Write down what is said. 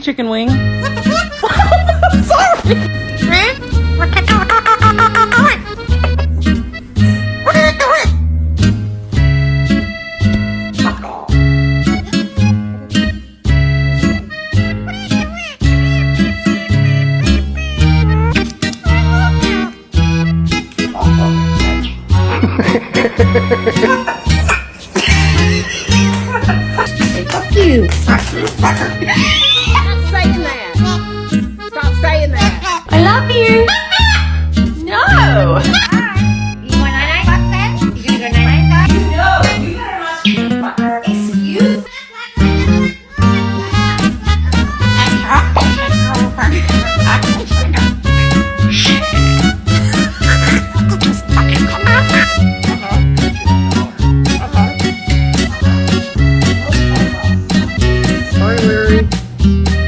Chicken wing. Sorry. What you doing? What are you doing? Ha ha ha.